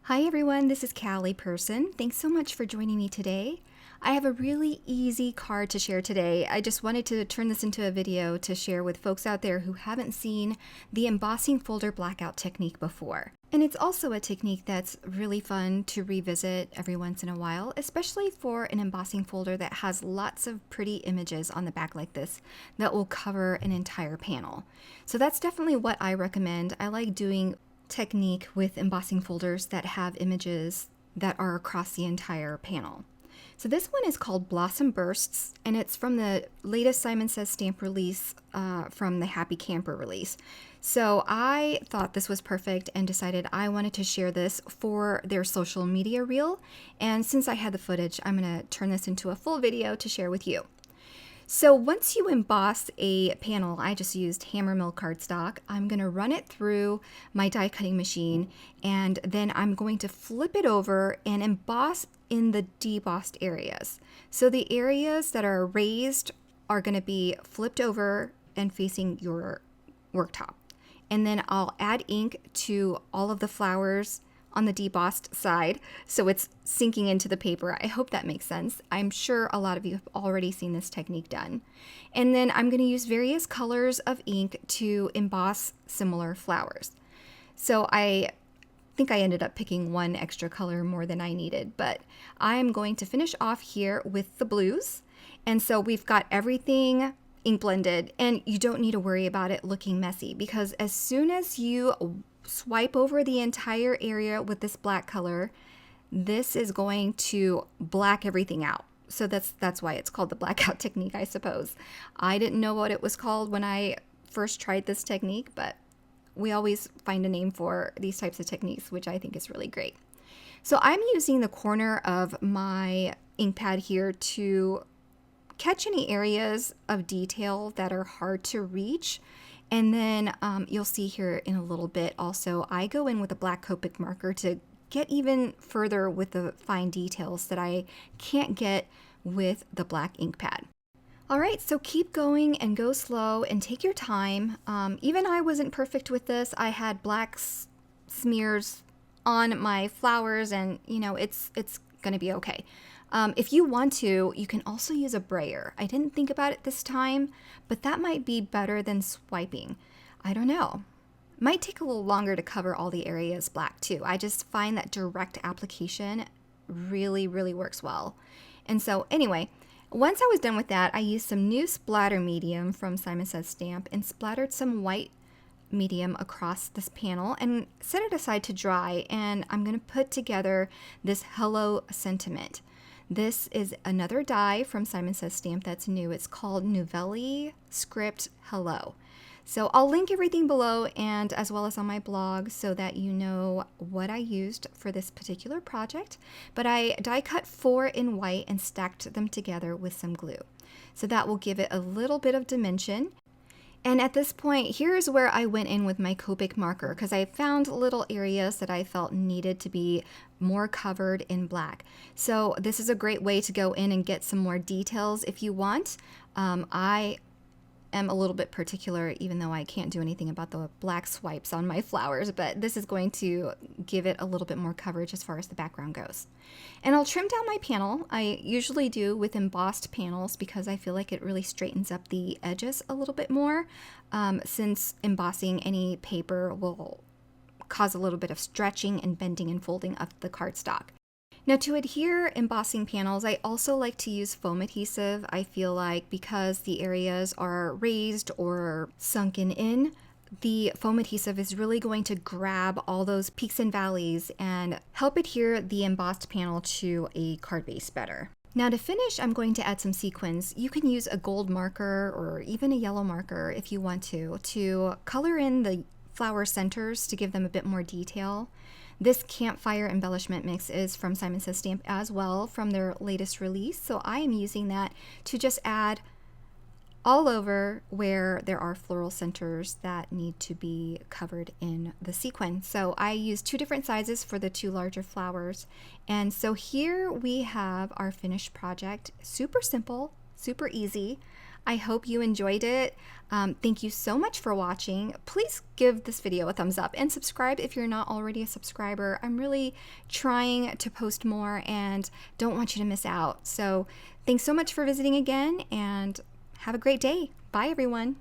Hi everyone, this is Caly Person. Thanks so much for joining me today. I have a really easy card to share today. I just wanted to turn this into a video to share with folks out there who haven't seen the embossing folder blackout technique before. And it's also a technique that's really fun to revisit every once in a while, especially for an embossing folder that has lots of pretty images on the back like this that will cover an entire panel. So that's definitely what I recommend. I like doing technique with embossing folders that have images that are across the entire panel. So this one is called Blossom Bursts, and it's from the latest Simon Says stamp release from the Happy Camper release. So I thought this was perfect and decided I wanted to share this for their social media reel. And since I had the footage, I'm going to turn this into a full video to share with you. So once you emboss a panel, I just used hammer mill cardstock. I'm going to run it through my die cutting machine, and then I'm going to flip it over and emboss in the debossed areas. So the areas that are raised are going to be flipped over and facing your worktop. And then I'll add ink to all of the flowers on the debossed side, so it's sinking into the paper. I hope that makes sense. I'm sure a lot of you have already seen this technique done. And then I'm going to use various colors of ink to emboss similar flowers. So I think I ended up picking one extra color more than I needed, but I'm going to finish off here with the blues. And so we've got everything ink blended, and you don't need to worry about it looking messy, because as soon as you swipe over the entire area with this black color, this is going to black everything out. So that's why it's called the blackout technique, I suppose. I didn't know what it was called when I first tried this technique, but we always find a name for these types of techniques, which I think is really great. So I'm using the corner of my ink pad here to catch any areas of detail that are hard to reach. And then you'll see here in a little bit also, I go in with a black Copic marker to get even further with the fine details that I can't get with the black ink pad. All right, so keep going and go slow and take your time. Even I wasn't perfect with this. I had black smears on my flowers, and it's gonna be okay. If you want to, you can also use a brayer. I didn't think about it this time, but that might be better than swiping. I don't know. Might take a little longer to cover all the areas black too. I just find that direct application really, really works well. And so anyway, once I was done with that, I used some new splatter medium from Simon Says Stamp and splattered some white medium across this panel and set it aside to dry. And I'm going to put together this hello sentiment. This is another die from Simon Says Stamp that's new. It's called Novelli Script Hello. So I'll link everything below, and as well as on my blog, so that you know what I used for this particular project. But I die cut 4 in white and stacked them together with some glue. So that will give it a little bit of dimension. And at this point, here's where I went in with my Copic marker, because I found little areas that I felt needed to be more covered in black. So this is a great way to go in and get some more details if you want. I am a little bit particular, even though I can't do anything about the black swipes on my flowers, but this is going to give it a little bit more coverage as far as the background goes. And I'll trim down my panel. I usually do with embossed panels because I feel like it really straightens up the edges a little bit more, since embossing any paper will cause a little bit of stretching and bending and folding of the cardstock. Now, to adhere embossing panels, I also like to use foam adhesive. I feel like because the areas are raised or sunken in, the foam adhesive is really going to grab all those peaks and valleys and help adhere the embossed panel to a card base better. Now to finish, I'm going to add some sequins. You can use a gold marker or even a yellow marker if you want to color in the flower centers to give them a bit more detail. This campfire embellishment mix is from Simon Says Stamp as well, from their latest release. So I am using that to just add all over where there are floral centers that need to be covered in the sequin. So I used 2 different sizes for the 2 larger flowers. And so here we have our finished project. Super simple, super easy. I hope you enjoyed it. Thank you so much for watching. Please give this video a thumbs up and subscribe if you're not already a subscriber. I'm really trying to post more and don't want you to miss out. So thanks so much for visiting again, and have a great day. Bye, everyone.